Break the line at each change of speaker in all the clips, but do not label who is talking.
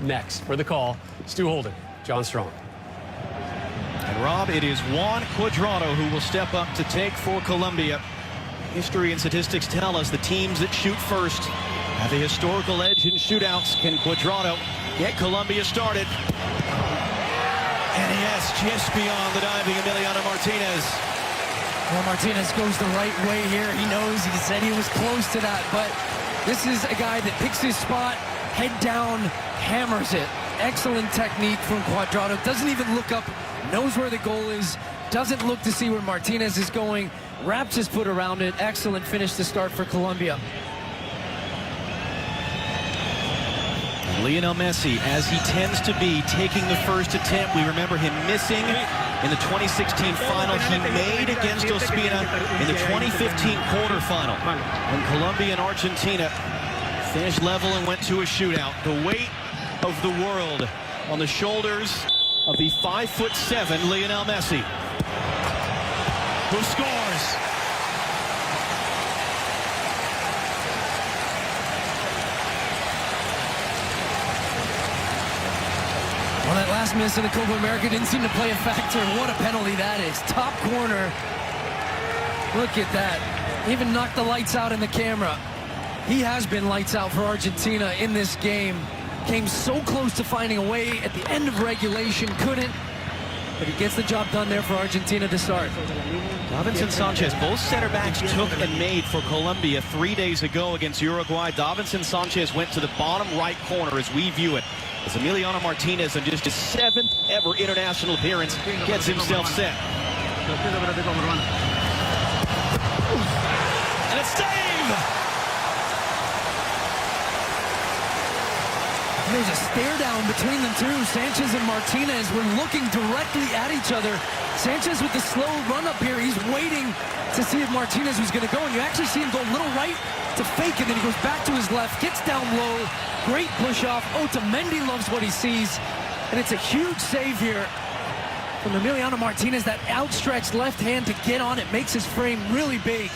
next. For the call, Stu Holden, John Strong.
And Rob, it is Juan Cuadrado who will step up to take for Colombia. History and statistics tell us the teams that shoot first have a historical edge in shootouts. Can Cuadrado get Colombia started? And yes, just beyond the diving Emiliano Martinez.
Well, Martinez goes the right way here. He knows, he said he was close to that, but this is a guy that picks his spot, head down, hammers it. Excellent technique from Cuadrado. Doesn't even look up, knows where the goal is, doesn't look to see where Martinez is going, wraps his foot around it. Excellent finish to start for Colombia.
Lionel Messi, as he tends to be, taking the first attempt. We remember him missing in the 2016 final he made against Ospina in the 2015 quarterfinal. When Colombia and Argentina finished level and went to a shootout. The weight of the world on the shoulders of the 5'7" Lionel Messi, who scores.
Well, that last miss in the Copa America didn't seem to play a factor. What a penalty that is. Top corner. Look at that. Even knocked the lights out in the camera. He has been lights out for Argentina in this game. Came so close to finding a way at the end of regulation. Couldn't. But he gets the job done there for Argentina to start.
Davinson Sanchez, both center backs took and made for Colombia 3 days ago against Uruguay. Davinson Sanchez went to the bottom right corner as we view it. As Emiliano Martinez, in just his 7th ever international appearance, gets himself set. And a save!
There's a stare down between the two. Sanchez and Martinez were looking directly at each other. Sanchez with the slow run up here. He's waiting to see if Martinez was going to go. And you actually see him go a little right to fake, and then he goes back to his left, gets down low. Great push off. Otamendi loves what he sees. And it's a huge save here from Emiliano Martinez. That outstretched left hand to get on it makes his frame really big.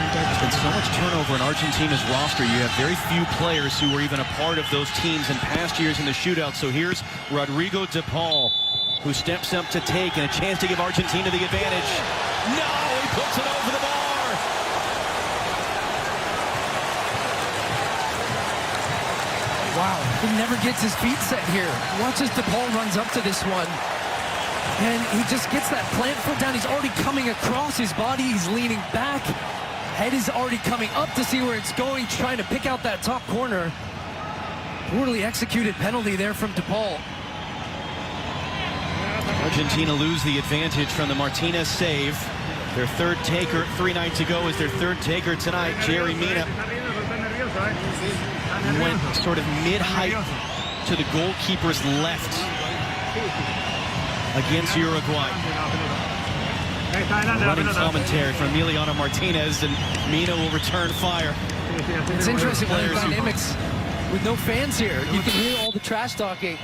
There's been so much turnover in Argentina's roster. You have very few players who were even a part of those teams in past years in the shootout. So here's Rodrigo de Paul, who steps up to take, and a chance to give Argentina the advantage. No, he puts it over the bar.
Wow, he never gets his feet set here. Watch as de Paul runs up to this one. And he just gets that plant foot down. He's already coming across his body. He's leaning back. Head is already coming up to see where it's going, trying to pick out that top corner. Poorly executed penalty there from de Paul.
Argentina lose the advantage from the Martinez save. Their third taker 3 nights ago is their third taker tonight. Jerry Mina went sort of mid-height to the goalkeeper's left against Uruguay. Running commentary from Emiliano Martinez, and Mina will return fire.
It's interesting with the dynamics with no fans here. You can hear all the trash talking.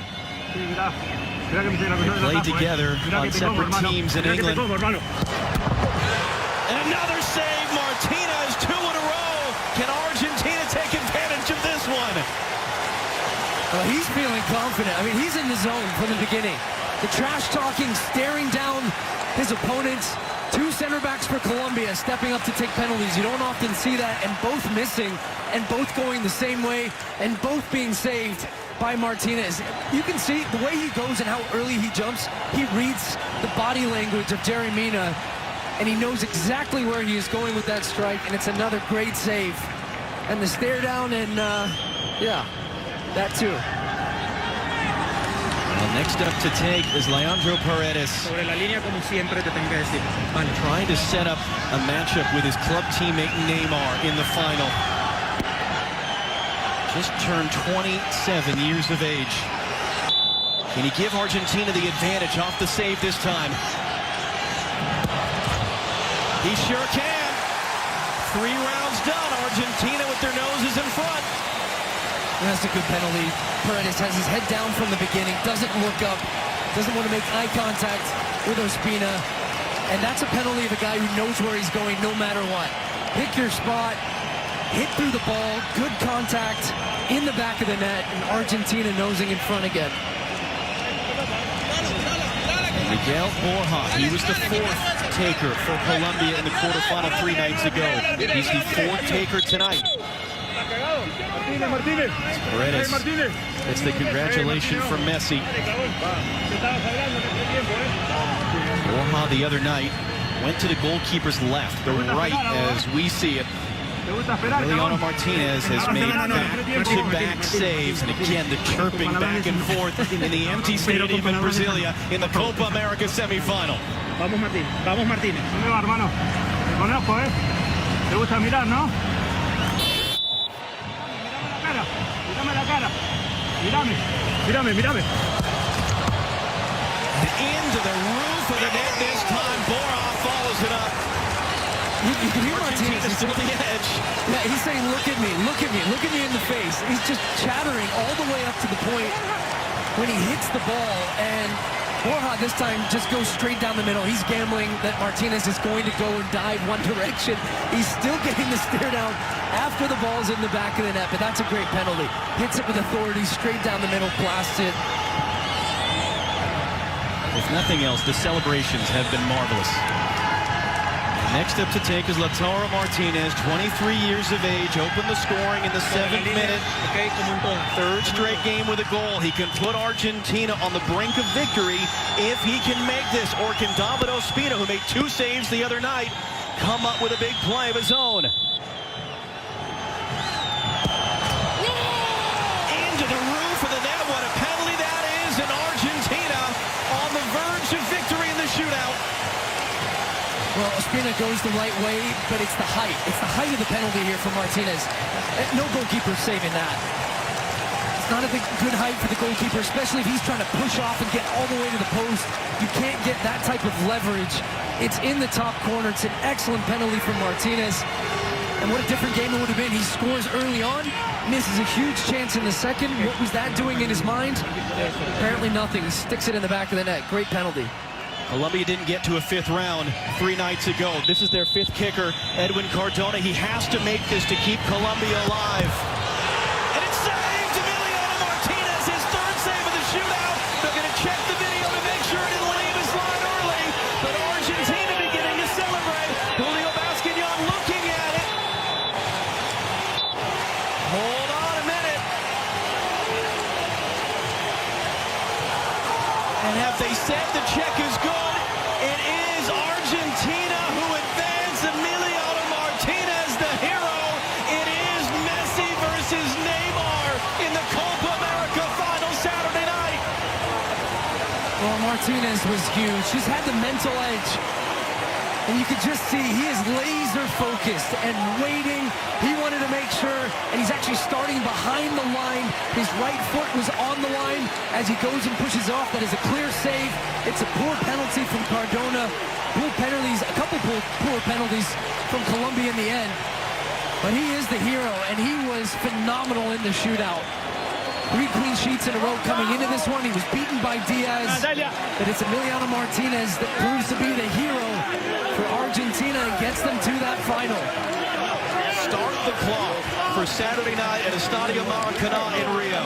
They played together on separate teams in England. And another save, Martinez, 2 in a row. Can Argentina take advantage of this one?
Well, he's feeling confident. I mean, he's in the zone from the beginning. The trash talking, staring down his opponents. 2 center backs for Colombia stepping up to take penalties. You don't often see that, and both missing, and both going the same way, and both being saved by Martinez. You can see the way he goes and how early he jumps. He reads the body language of Jerry Mina, and he knows exactly where he is going with that strike, and it's another great save. And the stare down, and yeah, that too.
Well, next up to take is Leandro Paredes, trying to set up a matchup with his club teammate Neymar in the final. Just turned 27 years of age. Can he give Argentina the advantage off the save this time? He sure can. 3 rounds done. Argentina with their noses in front.
That's a good penalty. Paredes has his head down from the beginning, doesn't look up, doesn't want to make eye contact with Ospina. And that's a penalty of a guy who knows where he's going no matter what. Pick your spot, hit through the ball, good contact in the back of the net, and Argentina nosing in front again.
Miguel Borja, he was the fourth taker for Colombia in the quarterfinal 3 nights ago. He's the fourth taker tonight. Paredes gets the congratulations from Messi. Borja the other night went to the goalkeeper's left, the right as we see it. Emiliano Martinez has made back-to-back saves, and again the chirping back and forth in the empty stadium in Brasilia in the Copa America semifinal.
Vamos Martín, vamos Martínez. ¿Dónde va, hermano? Te conozco, ¿eh? Te gusta mirar, ¿no? Mírame la cara. Mírame.
Into the roof of the net this time. Borja follows it up.
You can hear Martinez
to the edge.
Yeah, he's saying, look at me in the face. He's just chattering all the way up to the point when he hits the ball, and Borja this time just goes straight down the middle. He's gambling that Martinez is going to go and dive one direction. He's still getting the stare down after the ball's in the back of the net, but that's a great penalty. Hits it with authority, straight down the middle, blasts it.
If nothing else, the celebrations have been marvelous. Next up to take is Lautaro Martinez, 23 years of age, opened the scoring in the 7th minute. Third straight game with a goal. He can put Argentina on the brink of victory if he can make this. Or can David Ospina, who made 2 saves the other night, come up with a big play of his own? Into the roof of the net. What a penalty that is, and Argentina on the verge of victory in the shootout.
Well, Ospina goes the right way, but it's the height. It's the height of the penalty here for Martinez. No goalkeeper saving that. It's not a good height for the goalkeeper, especially if he's trying to push off and get all the way to the post. You can't get that type of leverage. It's in the top corner. It's an excellent penalty from Martinez. And what a different game it would have been. He scores early on, misses a huge chance in the second. What was that doing in his mind? Apparently nothing. He sticks it in the back of the net. Great penalty.
Colombia didn't get to a 5th round 3 nights ago. This is their 5th kicker, Edwin Cardona. He has to make this to keep Colombia alive. And it's saved! Emiliano Martinez, his 3rd save of the shootout. They're going to check the video to make sure it didn't leave his line early. But Argentina beginning to celebrate. Julio Basquignon looking at it. Hold on a minute. And have they said the check is good? It is Argentina who advance. Emiliano Martinez, the hero. It is Messi versus Neymar in the Copa America final Saturday night.
Well, Martinez was huge. He's had the mental edge. And you could just see he is laser focused and waiting. He wanted to make sure, and he's actually starting behind the line. His right foot was on the line as he goes and pushes off. That is a clear save. It's a poor penalty from Cardona. Poor penalties, a couple poor penalties from Colombia in the end. But he is the hero, and he was phenomenal in the shootout. 3 clean sheets in a row coming into this one. He was beaten by Diaz. But it's Emiliano Martinez that proves to be the hero for Argentina and gets them to that final.
Start the clock for Saturday night at Estadio Maracanã in Rio.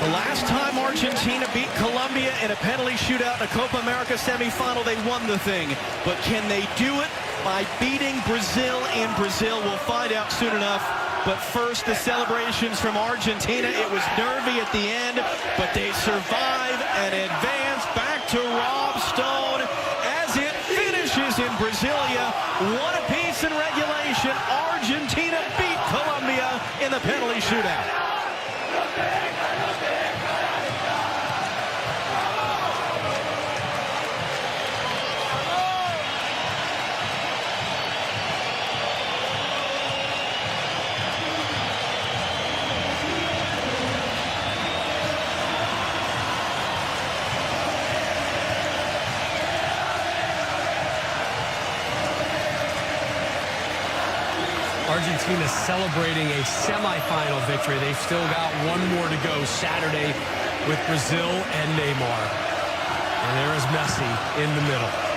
The last time Argentina beat Colombia in a penalty shootout in a Copa America semifinal, they won the thing. But can they do it by beating Brazil in Brazil? We'll find out soon enough. But first, the celebrations from Argentina. It was nervy at the end, but they survive and advance back to Rob Stone as it finishes in Brasilia. 1 apiece in regulation. Argentina beat Colombia in the penalty shootout.
Argentina celebrating a semifinal victory. They've still got 1 more to go Saturday with Brazil and Neymar. And there is Messi in the middle.